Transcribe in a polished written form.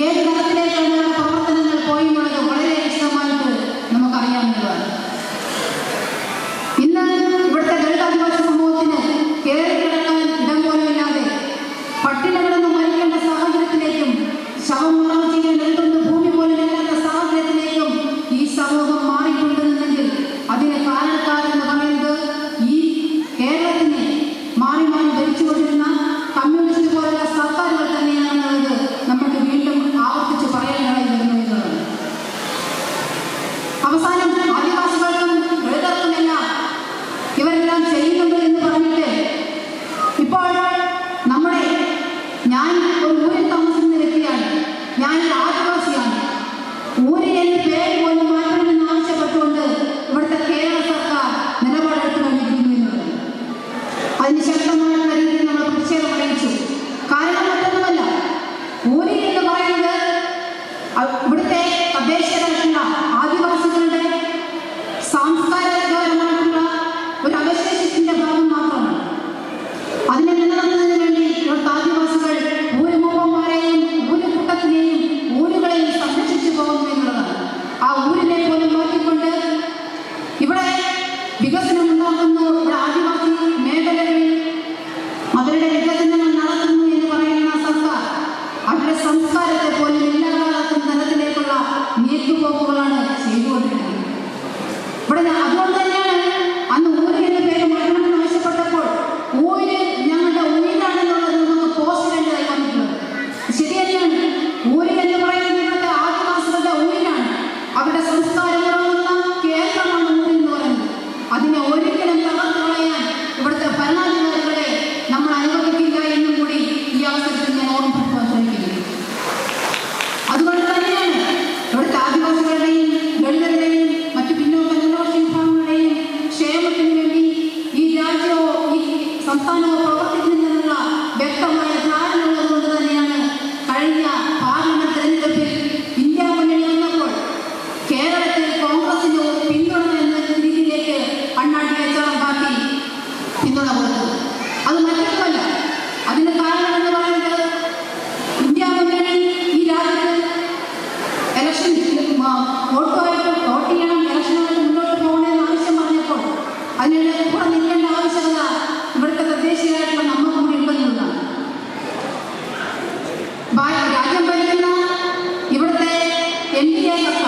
ഏത് തരത്തിലേക്കാണ് പ്രവർത്തനങ്ങൾ പോയിട്ടുള്ളത് വളരെ വിശദമായിട്ട് നമുക്കറിയാവുന്നതാണ്. ഇന്ന് ഇവിടുത്തെ ദളിതാദിവാസി സമൂഹത്തിന് കയറിക്കിടക്കാൻ ഇടം പോലുമില്ലാതെ പട്ടിണി കിടന്ന് മരിക്കേണ്ട സാഹചര്യത്തിലേക്കും ശവം മറവ് ചെയ്യാൻ എടുക്കുന്ന ഭൂമി പോലും ഇല്ലാത്ത സാഹചര്യത്തിലേക്കും ഈ സമൂഹം മാറിക്കൊണ്ടിരുന്നെങ്കിൽ അതിന് കാരണക്കാരെന്ന് പറയുന്നത് ഈ കേരളത്തിനെ മാറി മാറി ഭരിച്ചുകൊണ്ടിരുന്ന കമ്മ്യൂണിസ്റ്റ് പോലുള്ള സർക്കാരുകൾ തന്നെയാണെന്നുള്ളത് നമുക്ക് വീണ്ടും ആവർത്തിച്ച് പറയാനായി വരുന്നതാണ്. അവസാനം ആദിവാസികൾക്കും ദളിതർക്കുമെല്ലാം ഇവരെല്ലാം ചെയ്യുന്നുണ്ട് എന്ന് പറഞ്ഞിട്ട് ഇപ്പോൾ നമ്മുടെ ഞാൻ ഒരു ഊരിൽ താമസിക്കുന്ന വ്യക്തിയാണ്, ഞാനൊരു ആദിവാസിയാണ്. ഊരിൽ എന്റെ പേര് പോലും മാറ്റണമെന്ന് ആവശ്യപ്പെട്ടുകൊണ്ട് ഇവിടുത്തെ കേരള സർക്കാർ നിലപാടെടുത്തു കഴിഞ്ഞിരിക്കുന്നു എന്നുള്ളത് അതിന് ശക്തമായിട്ടുള്ള രീതിയിൽ നമ്മൾ പ്രതിഷേധം അറിയിച്ചു. കാരണം മറ്റൊന്നുമല്ല, ഊരിൽ എന്ന് പറയുന്നത് ഇവിടുത്തെ തദ്ദേശീയരായിട്ടുള്ള ആദിവാസികളുടെ സാംസ്കാരികപരമായിട്ടുള്ള ഒരു അവശേഷത്തിന്റെ ഭാഗം മാത്രമാണ്. അതിനെ നിലനിർത്തുന്നതിന് വേണ്ടി ഇവിടുത്തെ ആദിവാസികൾ ഊരുമൂപ്പന്മാരെയും ഊരുകൂട്ടത്തിനെയും ഊരുകളെയും സംരക്ഷിച്ചു പോകുന്നു എന്നുള്ളതാണ്. ആ ഊരിനെ പോലും മാറ്റിക്കൊണ്ട് ഇവിടെ വികസനം ഉണ്ടാക്കുന്നു, ഇവിടെ ആദിവാസി മേഖലകളിൽ അവരുടെ വികസനങ്ങൾ നടത്തുന്നു എന്ന് പറയുന്ന സർക്കാർ അവരുടെ സംസ്കാരത്തെ പോലും ഇല്ലാതാക്കുന്ന തരത്തിലേക്കുള്ള നീക്കുപോക്കുകളാണ് ചെയ്തുകൊണ്ടിരിക്കുന്നത്. ഇവിടെ അതുകൊണ്ട് തന്നെയാണ് അന്ന് ഊര് എന്ന പേര് മാറ്റണമെന്ന് ആവശ്യപ്പെട്ടപ്പോൾ ഊര് ഞങ്ങളുടെ ഊരാണെന്നുള്ളത് നമുക്ക് പോസ്റ്റ് ചെയ്യേണ്ടതായി വന്നിട്ടുള്ളത്. ശരി തന്നെയാണ്, ഊര് എന്ന് പറയുന്നത് ഇവിടുത്തെ ആദിവാസികളുടെ ഊരാണ്, അവരുടെ സംസ്കാരം ഉറങ്ങുന്ന കേന്ദ്രമാണ് ഊര് എന്ന് പറയുന്നത്. അതിനെ ഒരിക്കലും തകർത്ത് കളയാൻ ഇവിടുത്തെ ഭരണാധികാരികളെ നമ്മൾ അനുവദിക്കില്ല എന്നും കൂടി ഈ അവസരത്തിൽ ഞാൻ ഓർമ്മിപ്പിക്കാൻ ശ്രമിക്കുന്നു. അതുകൊണ്ട് തന്നെയാണ് ഇവിടുത്തെ ആദിവാസികളുടെയും ദളിതരുടെയും മറ്റു പിന്നോക്ക ന്യൂനപക്ഷ വിഭാഗങ്ങളുടെയും ക്ഷേമത്തിന് വേണ്ടി ഈ രാജ്യമോ ഈ സംസ്ഥാനമോ പ്രവർത്തിക്കുന്നതിനുള്ള വ്യക്തമായ ധാരണ ഉള്ളതുകൊണ്ട് തന്നെയാണ് കഴിഞ്ഞ പാർലമെന്റ് തെരഞ്ഞെടുപ്പിൽ ഇന്ത്യ മുന്നണി വന്നപ്പോൾ കേരളത്തിൽ കോൺഗ്രസിന് പിന്തുണ എന്ന രീതിയിലേക്ക് അണ്ണാടിയേച്ചാളം പാർട്ടി പിന്തുണ കൊടുത്തത്. അത് മറ്റൊന്നുമല്ല, അതിന് കാരണം എന്ന് പറയുന്നത് ഇന്ത്യ മുന്നണി ഈ രാജ്യത്ത് ഇലക്ഷൻ വോട്ട് ചെയ്യണം, ഇലക്ഷനുമായിട്ട് മുന്നോട്ട് പോകണമെന്ന് ആവശ്യം പറഞ്ഞപ്പോൾ അതിനുള്ള കൂടെ നിൽക്കേണ്ട ആവശ്യകത ഇവിടുത്തെ തദ്ദേശീയരായിട്ടുള്ള നമുക്ക് കൂടി ഉണ്ടെന്നുള്ളതാണ്. രാജ്യം ഭരിക്കുന്ന ഇവിടുത്തെ NDA സർക്കാർ